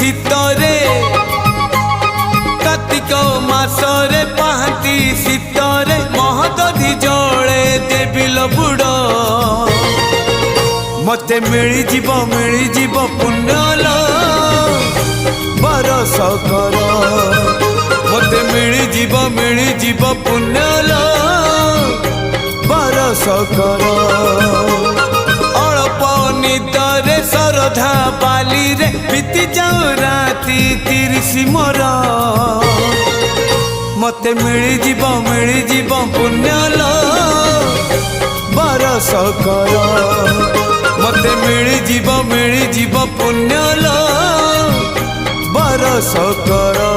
शीतरे कार्तिक मासरे पाहांती शीतरे महदधि जले देविल बुड़ मते मिली जीव पुण्यल बरस कर मते मिली जीव पुण्यल बरस कर अल्प निदरे सरधा बाली रे बीती जाऊ राती 30 मोर मते मिली जीव पुण्यल बरस कर मते मिली जीव पुण्यल बरस कर।